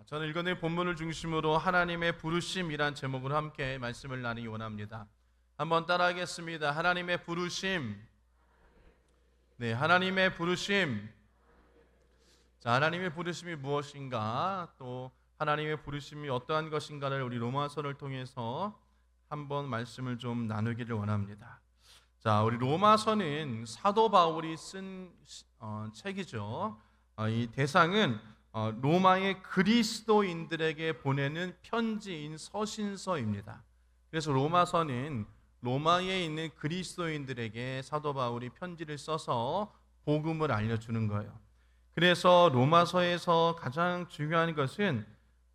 저는 읽어낸 본문을 중심으로 하나님의 부르심이란 제목으로 함께 말씀을 나누기 원합니다. 한번 따라하겠습니다. 하나님의 부르심. 네, 하나님의 부르심. 자, 하나님의 부르심이 무엇인가, 또 하나님의 부르심이 어떠한 것인가를 우리 로마서를 통해서 한번 말씀을 좀 나누기를 원합니다. 자, 우리 로마서는 사도 바울이 쓴 책이죠. 이 대상은 로마의 그리스도인들에게 보내는 편지인 서신서입니다. 그래서 로마서는 로마에 있는 그리스도인들에게 사도 바울이 편지를 써서 복음을 알려주는 거예요. 그래서 로마서에서 가장 중요한 것은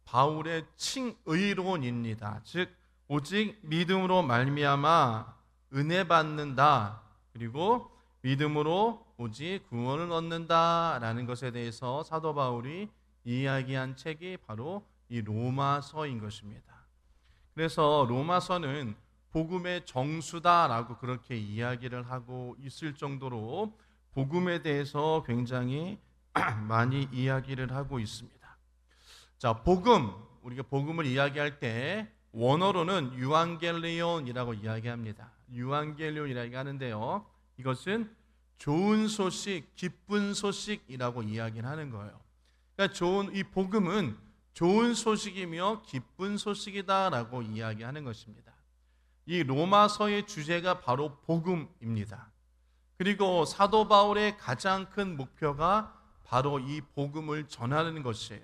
바울의 칭의론입니다. 즉 오직 믿음으로 말미암아 은혜 받는다, 그리고 믿음으로 오직 구원을 얻는다라는 것에 대해서 사도 바울이 이야기한 책이 바로 이 로마서인 것입니다. 그래서 로마서는 복음의 정수다라고 그렇게 이야기를 하고 있을 정도로 복음에 대해서 굉장히 많이 이야기를 하고 있습니다. 자, 복음, 우리가 복음을 이야기할 때 원어로는 유앙겔리온이라고 이야기합니다. 유앙겔리온이라고 하는데요, 이것은 좋은 소식, 기쁜 소식이라고 이야기를 하는 거예요. 그러니까 이 복음은 좋은 소식이며 기쁜 소식이다라고 이야기하는 것입니다. 이 로마서의 주제가 바로 복음입니다. 그리고 사도 바울의 가장 큰 목표가 바로 이 복음을 전하는 것이에요.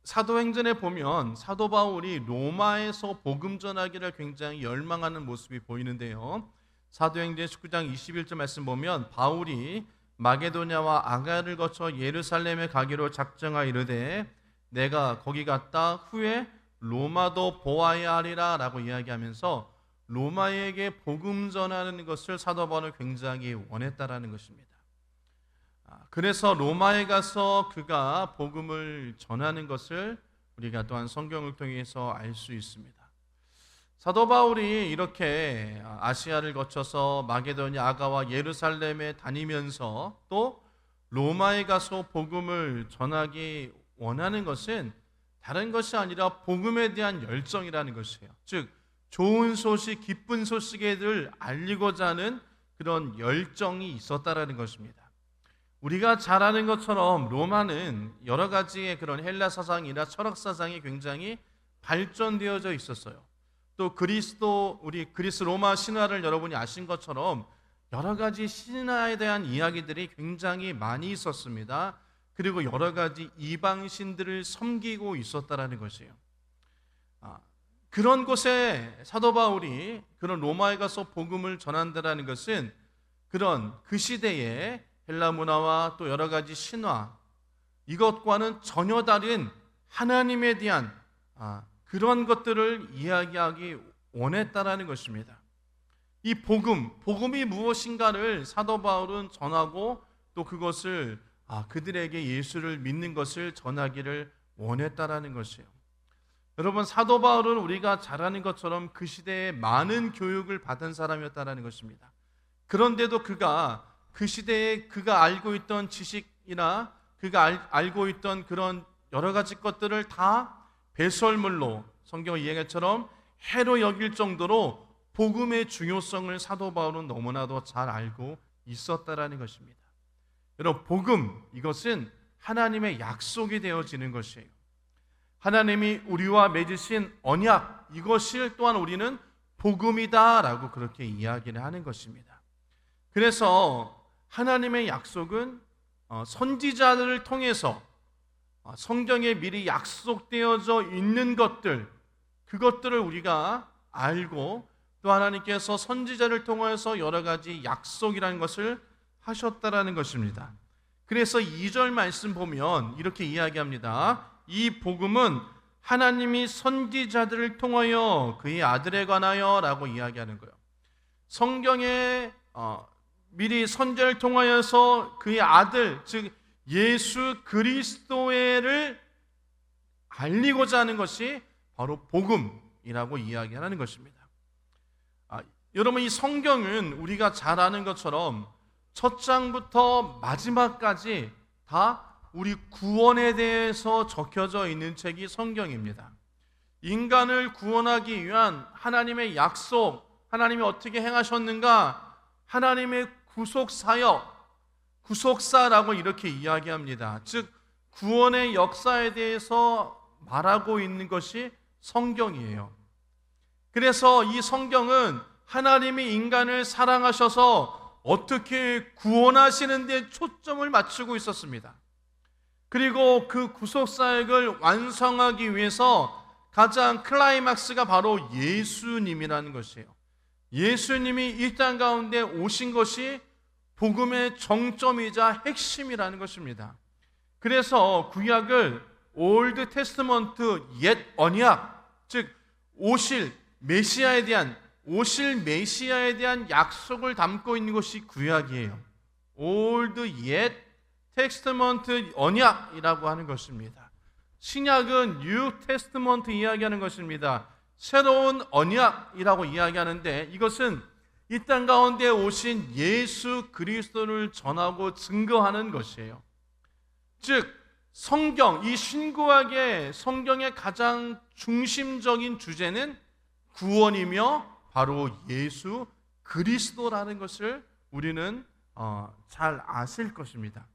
사도행전에 보면 사도 바울이 로마에서 복음 전하기를 굉장히 열망하는 모습이 보이는데요, 사도행전 19장 21절 말씀 보면 바울이 마게도냐와 아가야를 거쳐 예루살렘에 가기로 작정하 이르되 내가 거기 갔다 후에 로마도 보아야 하리라 라고 이야기하면서 로마에게 복음 전하는 것을 사도 바울은 굉장히 원했다라는 것입니다. 그래서 로마에 가서 그가 복음을 전하는 것을 우리가 또한 성경을 통해서 알 수 있습니다. 사도 바울이 이렇게 아시아를 거쳐서 마게도냐, 아가와 예루살렘에 다니면서 또 로마에 가서 복음을 전하기 원하는 것은 다른 것이 아니라 복음에 대한 열정이라는 것이에요. 즉 좋은 소식, 기쁜 소식을 알리고자 하는 그런 열정이 있었다라는 것입니다. 우리가 잘 아는 것처럼 로마는 여러 가지의 그런 헬라 사상이나 철학 사상이 굉장히 발전되어져 있었어요. 또 우리 그리스 로마 신화를 여러분이 아신 것처럼 여러 가지 신화에 대한 이야기들이 굉장히 많이 있었습니다. 그리고 여러 가지 이방신들을 섬기고 있었다라는 것이에요. 그런 곳에 사도 바울이 그런 로마에 가서 복음을 전한다라는 것은 그런 그 시대의 헬라 문화와 또 여러 가지 신화, 이것과는 전혀 다른 하나님에 대한 그런 것들을 이야기하기 원했다라는 것입니다. 이 복음이 무엇인가를 사도 바울은 전하고 또 그것을 그들에게 예수를 믿는 것을 전하기를 원했다라는 것이에요. 여러분, 사도 바울은 우리가 잘 아는 것처럼 그 시대에 많은 교육을 받은 사람이었다라는 것입니다. 그런데도 그가 그 시대에 그가 알고 있던 지식이나 그가 알고 있던 그런 여러 가지 것들을 다 배설물로, 성경 이야기처럼 해로 여길 정도로 복음의 중요성을 사도 바울은 너무나도 잘 알고 있었다라는 것입니다. 여러분, 복음, 이것은 하나님의 약속이 되어지는 것이에요. 하나님이 우리와 맺으신 언약, 이것을 또한 우리는 복음이다라고 그렇게 이야기를 하는 것입니다. 그래서 하나님의 약속은 선지자들을 통해서 성경에 미리 약속되어져 있는 것들, 그것들을 우리가 알고 또 하나님께서 선지자를 통해서 여러 가지 약속이라는 것을 하셨다라는 것입니다. 그래서 2절 말씀 보면 이렇게 이야기합니다. 이 복음은 하나님이 선지자들을 통하여 그의 아들에 관하여 라고 이야기하는 거예요. 성경에 미리 선지자를 통하여서 그의 아들, 즉 예수 그리스도를 알리고자 하는 것이 바로 복음이라고 이야기하는 것입니다. 여러분, 이 성경은 우리가 잘 아는 것처럼 첫 장부터 마지막까지 다 우리 구원에 대해서 적혀져 있는 책이 성경입니다. 인간을 구원하기 위한 하나님의 약속, 하나님이 어떻게 행하셨는가, 하나님의 구속사역, 구속사라고 이렇게 이야기합니다. 즉 구원의 역사에 대해서 말하고 있는 것이 성경이에요. 그래서 이 성경은 하나님이 인간을 사랑하셔서 어떻게 구원하시는 데 초점을 맞추고 있었습니다. 그리고 그 구속사역을 완성하기 위해서 가장 클라이막스가 바로 예수님이라는 것이에요. 예수님이 이 땅 가운데 오신 것이 복음의 정점이자 핵심이라는 것입니다. 그래서 구약을 올드 테스트먼트 옛 언약, 즉 오실 메시아에 대한 약속을 담고 있는 것이 구약이에요. 올드 옛 테스트먼트 언약이라고 하는 것입니다. 신약은 뉴 테스트먼트 이야기하는 것입니다. 새로운 언약이라고 이야기하는데 이것은 이 땅 가운데 오신 예수 그리스도를 전하고 증거하는 것이에요. 즉 성경, 이 신구약의 성경의 가장 중심적인 주제는 구원이며 바로 예수 그리스도라는 것을 우리는 잘 아실 것입니다.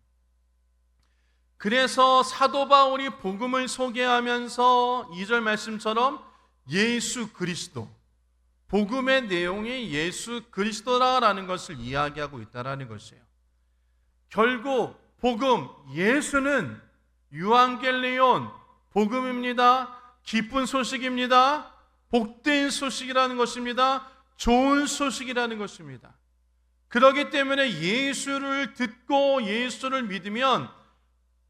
그래서 사도 바울이 복음을 소개하면서 2절 말씀처럼 예수 그리스도, 복음의 내용이 예수 그리스도라는 것을 이야기하고 있다는 것이에요. 결국 복음, 예수는 유앙겔리온, 복음입니다. 기쁜 소식입니다. 복된 소식이라는 것입니다. 좋은 소식이라는 것입니다. 그렇기 때문에 예수를 듣고 예수를 믿으면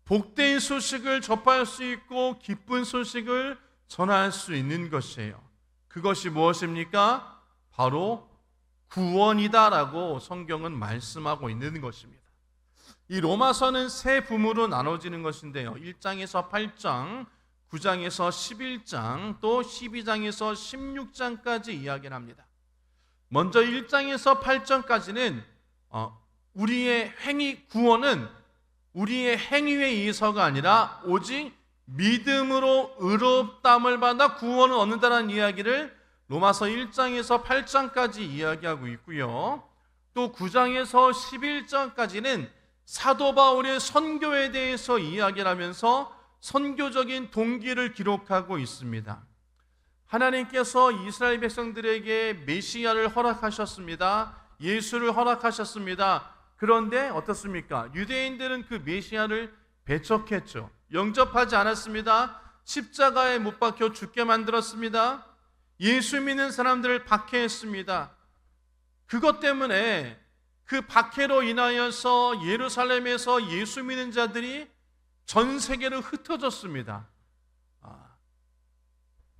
복된 소식을 접할 수 있고 기쁜 소식을 전할 수 있는 것이에요. 그것이 무엇입니까? 바로 구원이다라고 성경은 말씀하고 있는 것입니다. 이 로마서는 세 부문으로 나눠지는 것인데요. 1장에서 8장, 9장에서 11장, 또 12장에서 16장까지 이야기를 합니다. 먼저 1장에서 8장까지는 우리의 구원은 우리의 행위에 의해서가 아니라 오직 믿음으로 의롭다함을 받아 구원을 얻는다는 이야기를 로마서 1장에서 8장까지 이야기하고 있고요. 또 9장에서 11장까지는 사도 바울의 선교에 대해서 이야기를 하면서 선교적인 동기를 기록하고 있습니다. 하나님께서 이스라엘 백성들에게 메시아를 허락하셨습니다. 예수를 허락하셨습니다. 그런데 어떻습니까? 유대인들은 그 메시아를 배척했죠. 영접하지 않았습니다. 십자가에 못 박혀 죽게 만들었습니다. 예수 믿는 사람들을 박해했습니다. 그것 때문에 그 박해로 인하여서 예루살렘에서 예수 믿는 자들이 전 세계로 흩어졌습니다.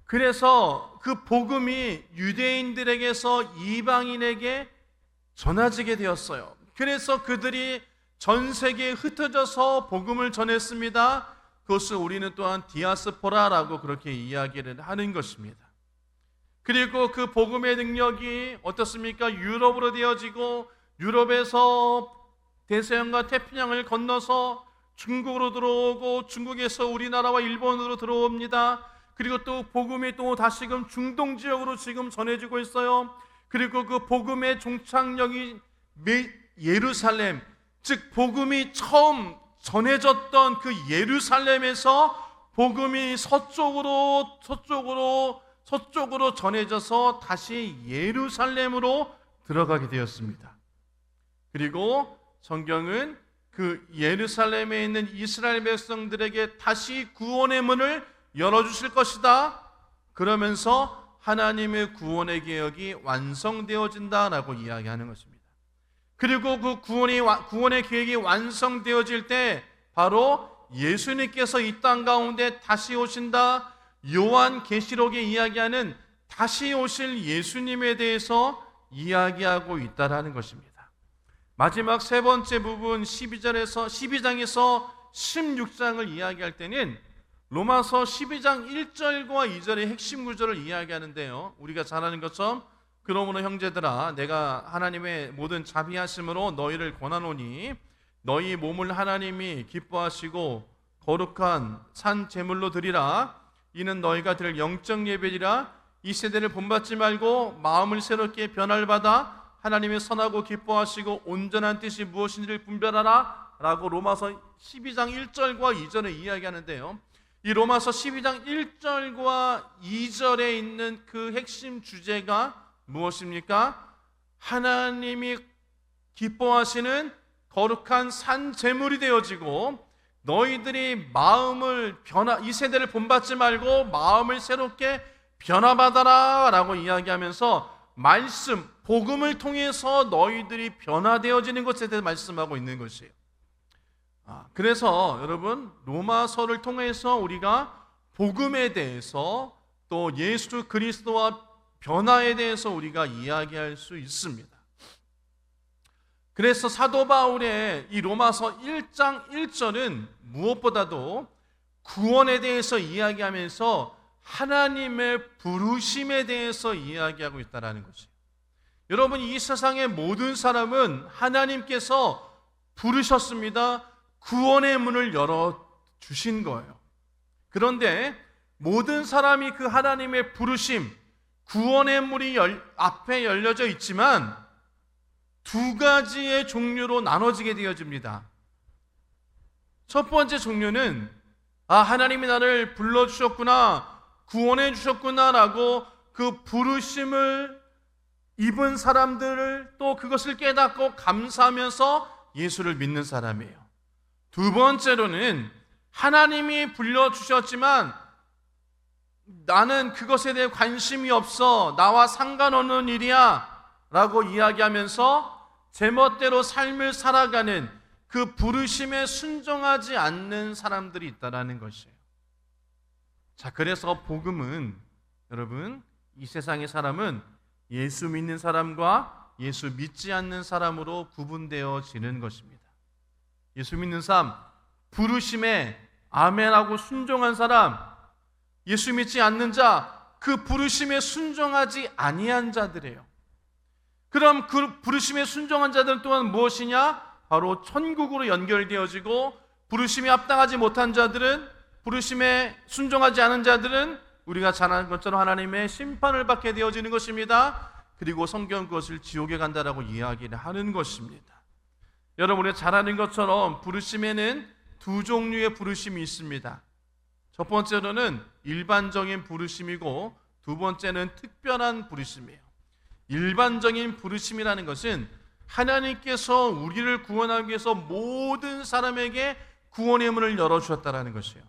그래서 그 복음이 유대인들에게서 이방인에게 전해지게 되었어요. 그래서 그들이 전 세계에 흩어져서 복음을 전했습니다. 그것을 우리는 또한 디아스포라라고 그렇게 이야기를 하는 것입니다. 그리고 그 복음의 능력이 어떻습니까? 유럽으로 되어지고 유럽에서 대서양과 태평양을 건너서 중국으로 들어오고 중국에서 우리나라와 일본으로 들어옵니다. 그리고 또 복음이 또 다시금 중동 지역으로 지금 전해지고 있어요. 그리고 그 복음의 종착역이 예루살렘, 즉 복음이 처음 전해졌던 그 예루살렘에서 복음이 서쪽으로 전해져서 다시 예루살렘으로 들어가게 되었습니다. 그리고 성경은 그 예루살렘에 있는 이스라엘 백성들에게 다시 구원의 문을 열어주실 것이다. 그러면서 하나님의 구원의 계획이 완성되어진다라고 이야기하는 것입니다. 그리고 그 구원의 계획이 완성되어질 때 바로 예수님께서 이 땅 가운데 다시 오신다. 요한계시록에 이야기하는 다시 오실 예수님에 대해서 이야기하고 있다라는 것입니다. 마지막 세 번째 부분 12장에서 16장을 이야기할 때는 로마서 12장 1절과 2절의 핵심 구절을 이야기하는데요. 우리가 잘 아는 것처럼 그러므로 형제들아 내가 하나님의 모든 자비하심으로 너희를 권하노니 너희 몸을 하나님이 기뻐하시고 거룩한 산 제물로 드리라. 이는 너희가 드릴 영적 예배리라. 이 세대를 본받지 말고 마음을 새롭게 변화를 받아 하나님의 선하고 기뻐하시고 온전한 뜻이 무엇인지를 분별하라 라고 로마서 12장 1절과 2절에 이야기하는데요, 이 로마서 12장 1절과 2절에 있는 그 핵심 주제가 무엇입니까? 하나님이 기뻐하시는 거룩한 산 제물이 되어지고 너희들이 이 세대를 본받지 말고 마음을 새롭게 변화받아라 라고 이야기하면서 말씀, 복음을 통해서 너희들이 변화되어지는 것에 대해 말씀하고 있는 것이에요. 그래서 여러분, 로마서를 통해서 우리가 복음에 대해서 또 예수 그리스도와 변화에 대해서 우리가 이야기할 수 있습니다. 그래서 사도 바울의 이 로마서 1장 1절은 무엇보다도 구원에 대해서 이야기하면서 하나님의 부르심에 대해서 이야기하고 있다는 것이에요. 여러분, 이 세상의 모든 사람은 하나님께서 부르셨습니다. 구원의 문을 열어주신 거예요. 그런데 모든 사람이 그 하나님의 부르심, 구원의 문이 앞에 열려져 있지만 두 가지의 종류로 나눠지게 되어집니다. 첫 번째 종류는 하나님이 나를 불러주셨구나, 구원해 주셨구나 라고 그 부르심을 입은 사람들을 또 그것을 깨닫고 감사하면서 예수를 믿는 사람이에요. 두 번째로는 하나님이 불러주셨지만 나는 그것에 대해 관심이 없어, 나와 상관없는 일이야 라고 이야기하면서 제멋대로 삶을 살아가는 그 부르심에 순종하지 않는 사람들이 있다는 것이에요. 자, 그래서 복음은 여러분, 이 세상의 사람은 예수 믿는 사람과 예수 믿지 않는 사람으로 구분되어지는 것입니다. 예수 믿는 사람, 부르심에 아멘하고 순종한 사람, 예수 믿지 않는 자, 그 부르심에 순종하지 아니한 자들이에요. 그럼 그 부르심에 순종한 자들은 또한 무엇이냐? 바로 천국으로 연결되어지고, 부르심에 합당하지 못한 자들은, 부르심에 순종하지 않은 자들은 우리가 잘 아는 것처럼 하나님의 심판을 받게 되어지는 것입니다. 그리고 성경은 그것을 지옥에 간다라고 이야기를 하는 것입니다. 여러분, 우리가 잘 아는 것처럼 부르심에는 두 종류의 부르심이 있습니다. 첫 번째로는 일반적인 부르심이고, 두 번째는 특별한 부르심이에요. 일반적인 부르심이라는 것은 하나님께서 우리를 구원하기 위해서 모든 사람에게 구원의 문을 열어주셨다는 것이에요.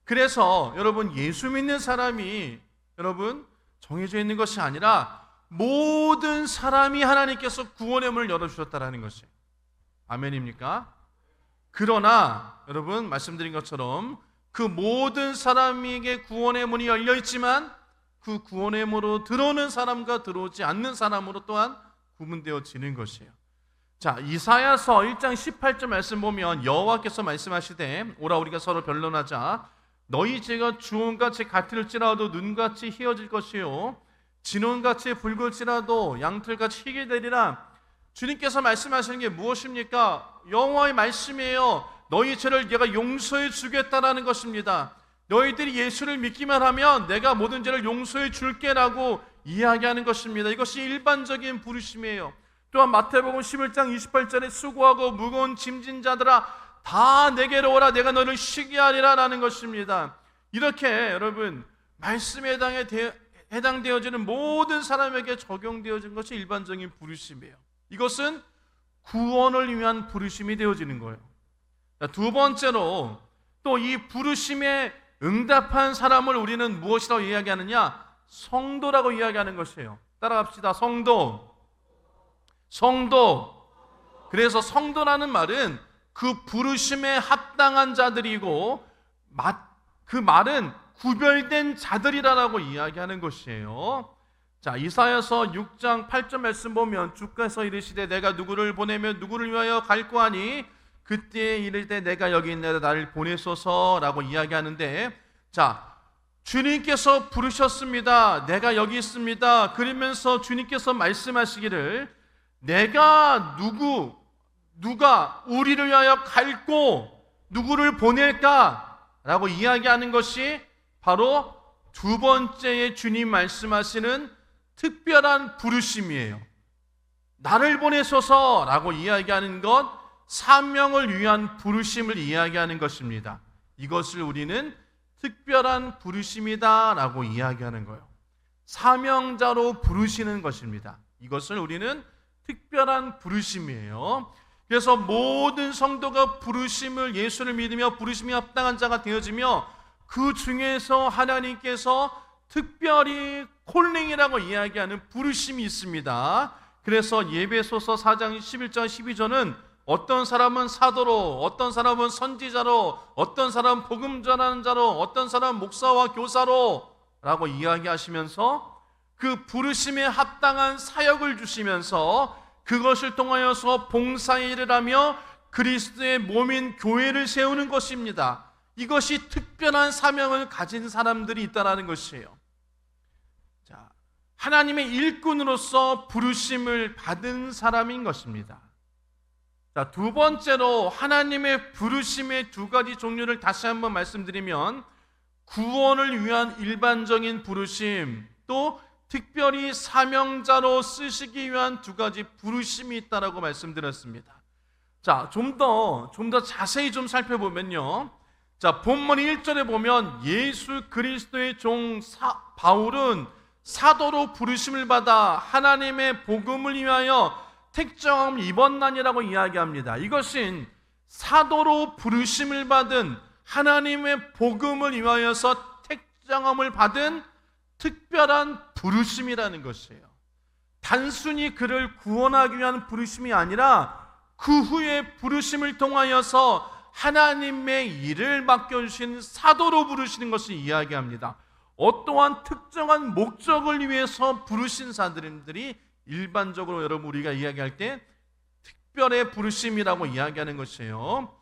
그래서 여러분, 예수 믿는 사람이 여러분 정해져 있는 것이 아니라 모든 사람이 하나님께서 구원의 문을 열어주셨다는 것이에요. 아멘입니까? 그러나 여러분, 말씀드린 것처럼 그 모든 사람에게 구원의 문이 열려있지만 그 구원의 문으로 들어오는 사람과 들어오지 않는 사람으로 또한 구분되어지는 것이에요. 자, 이사야서 1장 18절 말씀 보면 여호와께서 말씀하시되 오라 우리가 서로 변론하자. 너희 죄가 주홍같이 같을지라도 눈같이 희어질 것이요 진홍같이 붉을지라도 양털같이 희게 되리라. 주님께서 말씀하시는 게 무엇입니까? 여호와의 말씀이에요. 너희 죄를 내가 용서해 주겠다라는 것입니다. 너희들이 예수를 믿기만 하면 내가 모든 죄를 용서해 줄게라고 이야기하는 것입니다. 이것이 일반적인 부르심이에요. 또한 마태복음 11장 28절에 수고하고 무거운 짐진 자들아 다 내게로 오라 내가 너를 쉬게 하리라 라는 것입니다. 이렇게 여러분, 말씀에 해당되어지는 모든 사람에게 적용되어진 것이 일반적인 부르심이에요. 이것은 구원을 위한 부르심이 되어지는 거예요. 두 번째로 또 이 부르심에 응답한 사람을 우리는 무엇이라고 이야기하느냐? 성도라고 이야기하는 것이에요. 따라갑시다. 성도. 그래서 성도라는 말은 그 부르심에 합당한 자들이고 그 말은 구별된 자들이라고 이야기하는 것이에요. 자, 이사야서 6장 8절 말씀 보면 주께서 이르시되 내가 누구를 보내며 누구를 위하여 갈고 하니 그때에 이를 때 내가 여기 있나이다 나를 보내소서라고 이야기하는데, 자, 주님께서 부르셨습니다. 내가 여기 있습니다. 그러면서 주님께서 말씀하시기를 내가 누가 우리를 위하여 갈고 누구를 보낼까라고 이야기하는 것이 바로 두 번째의 주님 말씀하시는 특별한 부르심이에요. 나를 보내소서라고 이야기하는 것, 사명을 위한 부르심을 이야기하는 것입니다. 이것을 우리는 특별한 부르심이다라고 이야기하는 거예요. 사명자로 부르시는 것입니다. 이것을 우리는 특별한 부르심이에요. 그래서 모든 성도가 부르심을, 예수를 믿으며 부르심이 합당한 자가 되어지며 그 중에서 하나님께서 특별히 콜링이라고 이야기하는 부르심이 있습니다. 그래서 예배소서 4장 11절 12절은 어떤 사람은 사도로, 어떤 사람은 선지자로, 어떤 사람은 복음 전하는 자로, 어떤 사람은 목사와 교사로 라고 이야기하시면서 그 부르심에 합당한 사역을 주시면서 그것을 통하여서 봉사의 일을 하며 그리스도의 몸인 교회를 세우는 것입니다. 이것이 특별한 사명을 가진 사람들이 있다는 것이에요. 자, 하나님의 일꾼으로서 부르심을 받은 사람인 것입니다. 자, 두 번째로 하나님의 부르심의 두 가지 종류를 다시 한번 말씀드리면 구원을 위한 일반적인 부르심, 또 특별히 사명자로 쓰시기 위한 두 가지 부르심이 있다라고 말씀드렸습니다. 자, 좀 더 자세히 좀 살펴보면요. 자, 본문 1절에 보면 예수 그리스도의 종 바울은 사도로 부르심을 받아 하나님의 복음을 위하여 택정함을 입었나니라고 이야기합니다. 이것은 사도로 부르심을 받은 하나님의 복음을 위하여서 택정함을 받은 특별한 부르심이라는 것이에요. 단순히 그를 구원하기 위한 부르심이 아니라 그 후에 부르심을 통하여서 하나님의 일을 맡겨주신 사도로 부르시는 것을 이야기합니다. 어떠한 특정한 목적을 위해서 부르신 사람들이 일반적으로 여러분 우리가 이야기할 때 특별의 부르심이라고 이야기하는 것이에요.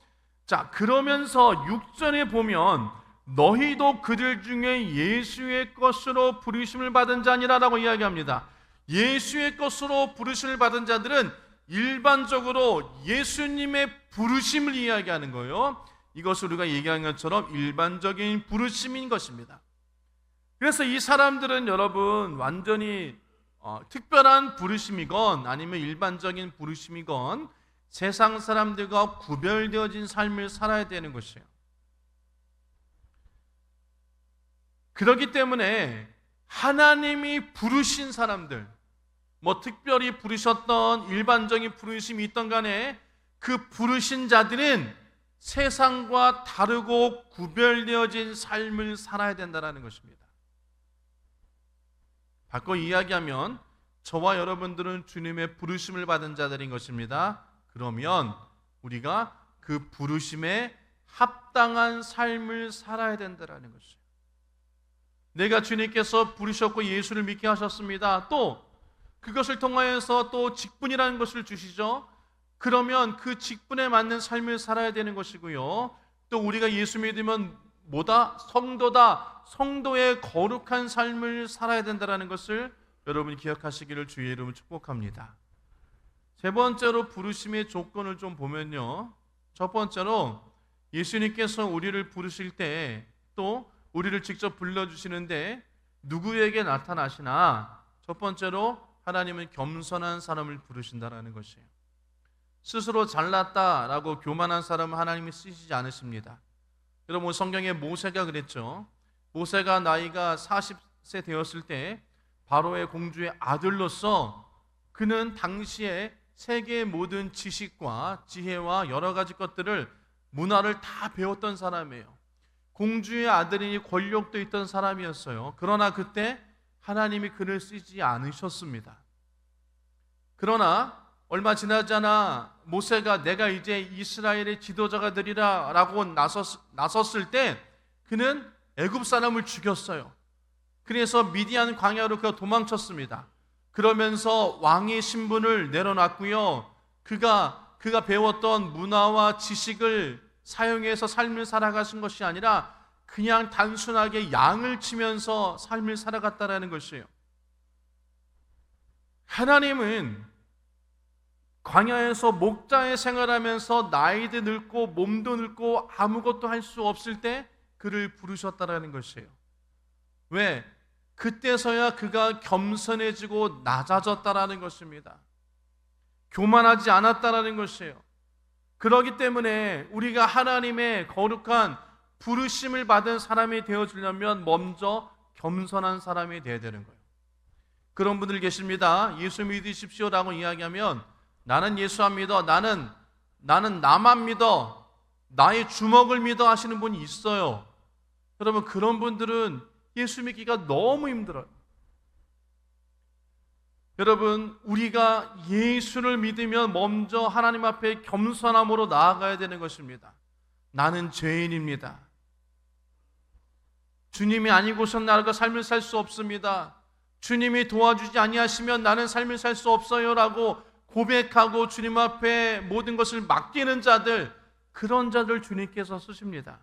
자, 그러면서 6절에 보면 너희도 그들 중에 예수의 것으로 부르심을 받은 자니라라고 이야기합니다. 예수의 것으로 부르심을 받은 자들은 일반적으로 예수님의 부르심을 이야기하는 거예요. 이것을 우리가 얘기한 것처럼 일반적인 부르심인 것입니다. 그래서 이 사람들은 여러분 완전히 특별한 부르심이건 아니면 일반적인 부르심이건 세상 사람들과 구별되어진 삶을 살아야 되는 것이에요. 그렇기 때문에 하나님이 부르신 사람들, 특별히 부르셨던 일반적인 부르심이 있던 간에 그 부르신 자들은 세상과 다르고 구별되어진 삶을 살아야 된다는 것입니다. 바꿔 이야기하면 저와 여러분들은 주님의 부르심을 받은 자들인 것입니다. 그러면 우리가 그 부르심에 합당한 삶을 살아야 된다는 것이에요. 내가 주님께서 부르셨고 예수를 믿게 하셨습니다. 또 그것을 통하여서 또 직분이라는 것을 주시죠. 그러면 그 직분에 맞는 삶을 살아야 되는 것이고요. 또 우리가 예수 믿으면 뭐다? 성도다. 성도의 거룩한 삶을 살아야 된다는 것을 여러분이 기억하시기를 주의 이름으로 축복합니다. 세 번째로 부르심의 조건을 좀 보면요. 첫 번째로 예수님께서 우리를 부르실 때 또 우리를 직접 불러주시는데 누구에게 나타나시나 첫 번째로 하나님은 겸손한 사람을 부르신다는 것이에요. 스스로 잘났다라고 교만한 사람은 하나님이 쓰시지 않으십니다. 여러분 성경에 모세가 그랬죠. 모세가 나이가 40세 되었을 때 바로의 공주의 아들로서 그는 당시에 세계의 모든 지식과 지혜와 여러 가지 것들을 문화를 다 배웠던 사람이에요. 공주의 아들이니 권력도 있던 사람이었어요. 그러나 그때 하나님이 그를 쓰지 않으셨습니다. 그러나 얼마 지나지 않아 모세가 내가 이제 이스라엘의 지도자가 되리라 라고 나섰을 때 그는 애굽 사람을 죽였어요. 그래서 미디안 광야로 그가 도망쳤습니다. 그러면서 왕의 신분을 내려놨고요. 그가 배웠던 문화와 지식을 사용해서 삶을 살아가신 것이 아니라 그냥 단순하게 양을 치면서 삶을 살아갔다라는 것이에요. 하나님은 광야에서 목자의 생활하면서 나이도 늙고 몸도 늙고 아무것도 할 수 없을 때 그를 부르셨다라는 것이에요. 왜? 그때서야 그가 겸손해지고 낮아졌다라는 것입니다. 교만하지 않았다라는 것이에요. 그렇기 때문에 우리가 하나님의 거룩한 부르심을 받은 사람이 되어주려면 먼저 겸손한 사람이 되어야 되는 거예요. 그런 분들 계십니다. 예수 믿으십시오라고 이야기하면 나는 예수 안 믿어, 나는 나만 믿어, 나의 주먹을 믿어 하시는 분이 있어요. 여러분, 그런 분들은 예수 믿기가 너무 힘들어요. 여러분, 우리가 예수를 믿으면 먼저 하나님 앞에 겸손함으로 나아가야 되는 것입니다. 나는 죄인입니다. 주님이 아니고선 나가 삶을 살 수 없습니다. 주님이 도와주지 아니하시면 나는 삶을 살 수 없어요 라고 고백하고 주님 앞에 모든 것을 맡기는 자들, 그런 자들 주님께서 쓰십니다.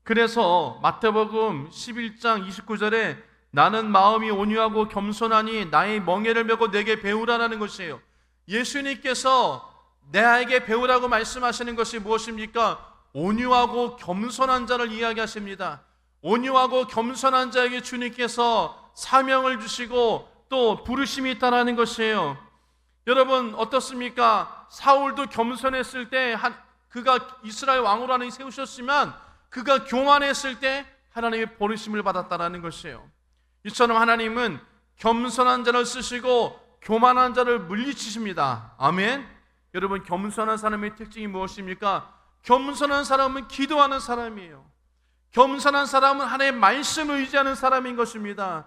그래서 마태복음 11장 29절에 나는 마음이 온유하고 겸손하니 나의 멍에를 메고 내게 배우라라는 것이에요. 예수님께서 내게 배우라고 말씀하시는 것이 무엇입니까? 온유하고 겸손한 자를 이야기하십니다. 온유하고 겸손한 자에게 주님께서 사명을 주시고 또 부르심이 있다라는 것이에요. 여러분, 어떻습니까? 사울도 겸손했을 때 그가 이스라엘 왕으로 하나님이 세우셨지만 그가 교만했을 때 하나님의 버리심을 받았다라는 것이에요. 이처럼 하나님은 겸손한 자를 쓰시고 교만한 자를 물리치십니다. 아멘. 여러분, 겸손한 사람의 특징이 무엇입니까? 겸손한 사람은 기도하는 사람이에요. 겸손한 사람은 하나님의 말씀을 의지하는 사람인 것입니다.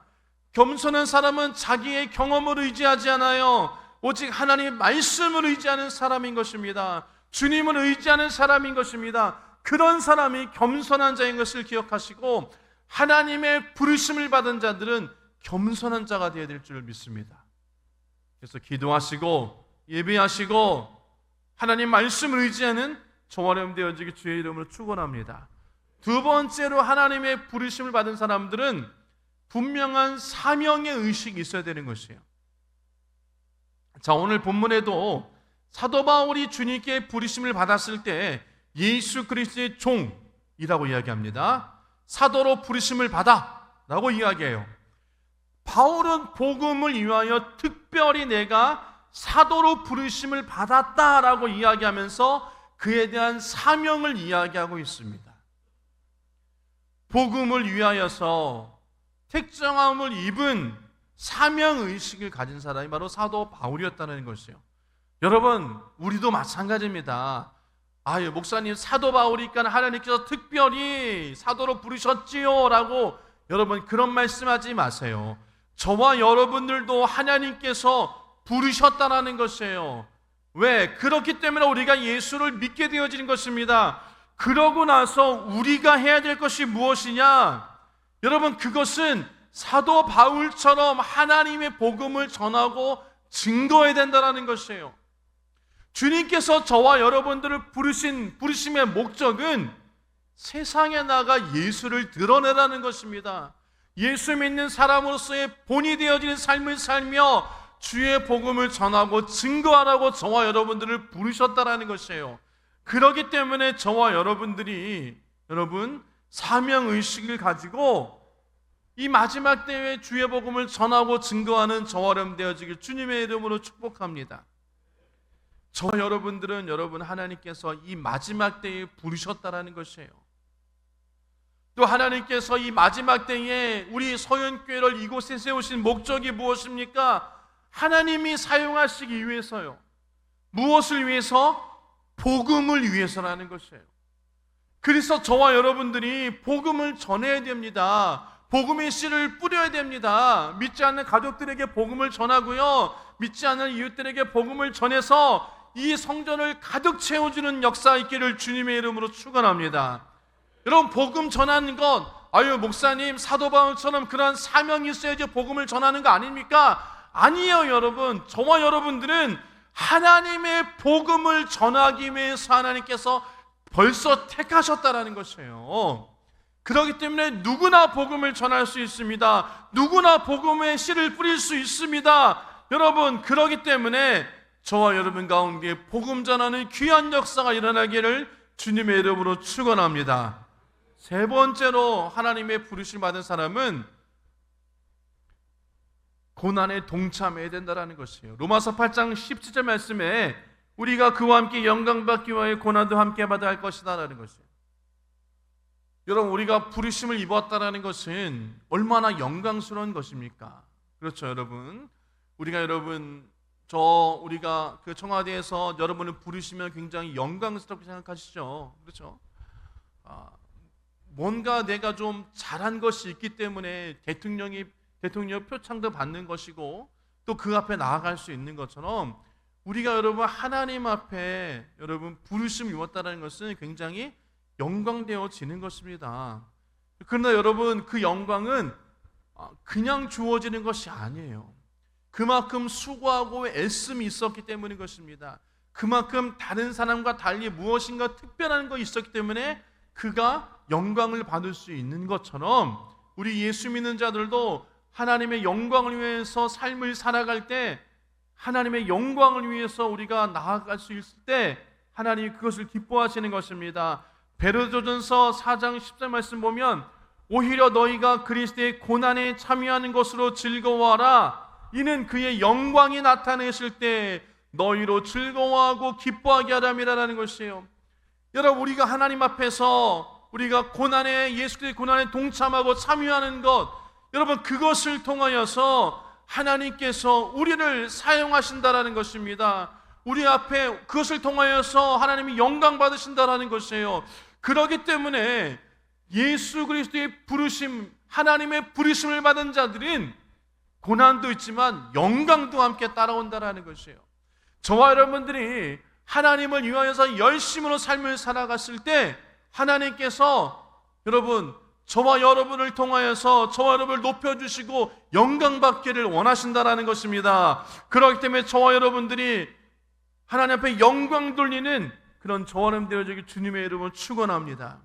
겸손한 사람은 자기의 경험을 의지하지 않아요. 오직 하나님의 말씀을 의지하는 사람인 것입니다. 주님을 의지하는 사람인 것입니다. 그런 사람이 겸손한 자인 것을 기억하시고 하나님의 부르심을 받은 자들은 겸손한 자가 되어야 될 줄 믿습니다. 그래서 기도하시고 예배하시고 하나님 말씀을 의지하는 저와 여러분 되어지기 주의 이름으로 축원합니다. 두 번째로 하나님의 부르심을 받은 사람들은 분명한 사명의 의식이 있어야 되는 것이에요. 자, 오늘 본문에도 사도 바울이 주님께 부르심을 받았을 때 예수 그리스도의 종이라고 이야기합니다. 사도로 부르심을 받아 라고 이야기해요. 바울은 복음을 위하여 특별히 내가 사도로 부르심을 받았다라고 이야기하면서 그에 대한 사명을 이야기하고 있습니다. 복음을 위하여서 택정함을 입은 사명의식을 가진 사람이 바로 사도 바울이었다는 것이에요. 여러분, 우리도 마찬가지입니다. 아유, 목사님 사도 바울이니까 하나님께서 특별히 사도로 부르셨지요 라고 여러분 그런 말씀하지 마세요. 저와 여러분들도 하나님께서 부르셨다는 것이에요. 왜? 그렇기 때문에 우리가 예수를 믿게 되어지는 것입니다. 그러고 나서 우리가 해야 될 것이 무엇이냐? 여러분, 그것은 사도 바울처럼 하나님의 복음을 전하고 증거해야 된다는 것이에요. 주님께서 저와 여러분들을 부르심의 목적은 세상에 나가 예수를 드러내라는 것입니다. 예수 믿는 사람으로서의 본이 되어지는 삶을 살며 주의 복음을 전하고 증거하라고 저와 여러분들을 부르셨다라는 것이에요. 그렇기 때문에 저와 여러분들이 사명의식을 가지고 이 마지막 때에 주의 복음을 전하고 증거하는 저와 여러분 되어지길 주님의 이름으로 축복합니다. 저와 여러분들은 하나님께서 이 마지막 때에 부르셨다라는 것이에요. 또 하나님께서 이 마지막 때에 우리 서연교회를 이곳에 세우신 목적이 무엇입니까? 하나님이 사용하시기 위해서요. 무엇을 위해서? 복음을 위해서라는 것이에요. 그래서 저와 여러분들이 복음을 전해야 됩니다. 복음의 씨를 뿌려야 됩니다. 믿지 않는 가족들에게 복음을 전하고요, 믿지 않는 이웃들에게 복음을 전해서 이 성전을 가득 채워주는 역사 있기를 주님의 이름으로 축원합니다. 여러분, 복음 전하는 것, 목사님 사도 바울처럼 그런 사명이 있어야지 복음을 전하는 거 아닙니까? 아니에요. 여러분, 저와 여러분들은 하나님의 복음을 전하기 위해서 하나님께서 벌써 택하셨다라는 것이에요. 그렇기 때문에 누구나 복음을 전할 수 있습니다. 누구나 복음의 씨를 뿌릴 수 있습니다. 여러분, 그렇기 때문에 저와 여러분 가운데 복음 전하는 귀한 역사가 일어나기를 주님의 이름으로 축원합니다. 세 번째로 하나님의 부르심을 받은 사람은 고난에 동참해야 된다는 것이에요. 로마서 8장 17절 말씀에 우리가 그와 함께 영광받기 위하여 고난도 함께 받아야 할 것이다 라는 것이에요. 여러분, 우리가 부르심을 입었다는 것은 얼마나 영광스러운 것입니까? 그렇죠, 여러분. 우리가 그 청와대에서 여러분을 부르시면 굉장히 영광스럽게 생각하시죠. 그렇죠? 뭔가 내가 좀 잘한 것이 있기 때문에 대통령 표창도 받는 것이고 또 그 앞에 나아갈 수 있는 것처럼 우리가 여러분 하나님 앞에 여러분 부르심을 입었다는 것은 굉장히 영광되어지는 것입니다. 그러나 여러분 그 영광은 그냥 주어지는 것이 아니에요. 그만큼 수고하고 애씀이 있었기 때문인 것입니다. 그만큼 다른 사람과 달리 무엇인가 특별한 것이 있었기 때문에 그가 영광을 받을 수 있는 것처럼 우리 예수 믿는 자들도 하나님의 영광을 위해서 삶을 살아갈 때 하나님의 영광을 위해서 우리가 나아갈 수 있을 때 하나님이 그것을 기뻐하시는 것입니다. 베드로전서 4장 10절 말씀 보면 오히려 너희가 그리스도의 고난에 참여하는 것으로 즐거워하라. 이는 그의 영광이 나타내실 때 너희로 즐거워하고 기뻐하게 하람이라는 것이에요. 여러분, 우리가 하나님 앞에서 우리가 예수의 고난에 동참하고 참여하는 것, 여러분 그것을 통하여서 하나님께서 우리를 사용하신다라는 것입니다. 우리 앞에 그것을 통하여서 하나님이 영광 받으신다라는 것이에요. 그렇기 때문에 예수 그리스도의 부르심, 하나님의 부르심을 받은 자들은 고난도 있지만 영광도 함께 따라온다라는 것이에요. 저와 여러분들이 하나님을 위하여서 열심으로 삶을 살아갔을 때 하나님께서 여러분 저와 여러분을 통하여서 저와 여러분을 높여주시고 영광받기를 원하신다라는 것입니다. 그렇기 때문에 저와 여러분들이 하나님 앞에 영광 돌리는 그런 저와 여러분 되어지기 주님의 이름을 축원합니다.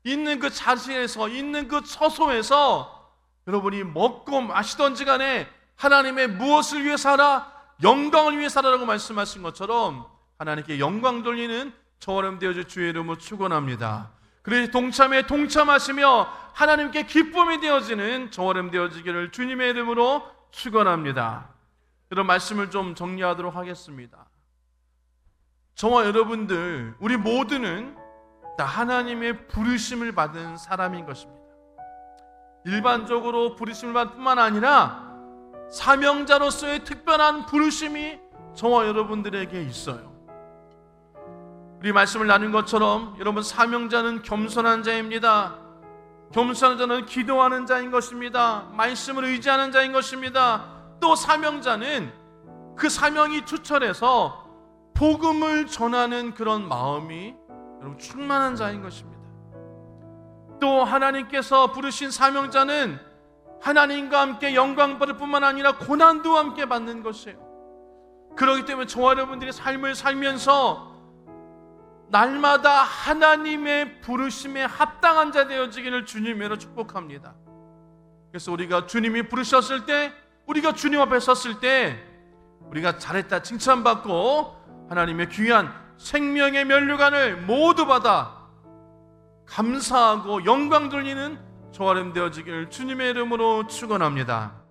있는 그 자리에서, 있는 그 처소에서 여러분이 먹고 마시던지 간에 하나님의 무엇을 위해 살아? 영광을 위해 살아라고 말씀하신 것처럼 하나님께 영광 돌리는 저와 여러분 되어질 주의 이름을 축원합니다. 그래서 동참에 동참하시며 하나님께 기쁨이 되어지는 저와 여러분 되어지기를 주님의 이름으로 축원합니다. 이런 말씀을 좀 정리하도록 하겠습니다. 저와 여러분들 우리 모두는 다 하나님의 부르심을 받은 사람인 것입니다. 일반적으로 부르심을 받을 뿐만 아니라 사명자로서의 특별한 부르심이 저와 여러분들에게 있어요. 우리 말씀을 나눈 것처럼 여러분 사명자는 겸손한 자입니다. 겸손한 자는 기도하는 자인 것입니다. 말씀을 의지하는 자인 것입니다. 또 사명자는 그 사명이 투철해서 복음을 전하는 그런 마음이 여러분 충만한 자인 것입니다. 또 하나님께서 부르신 사명자는 하나님과 함께 영광 받을 뿐만 아니라 고난도 함께 받는 것이에요. 그렇기 때문에 저와 여러분들이 삶을 살면서 날마다 하나님의 부르심에 합당한 자 되어지기를 주님으로 축복합니다. 그래서 우리가 주님이 부르셨을 때, 우리가 주님 앞에 섰을 때 우리가 잘했다 칭찬받고 하나님의 귀한 생명의 면류관을 모두 받아 감사하고 영광 돌리는 저와 여러분 되어지기를 주님의 이름으로 축원합니다.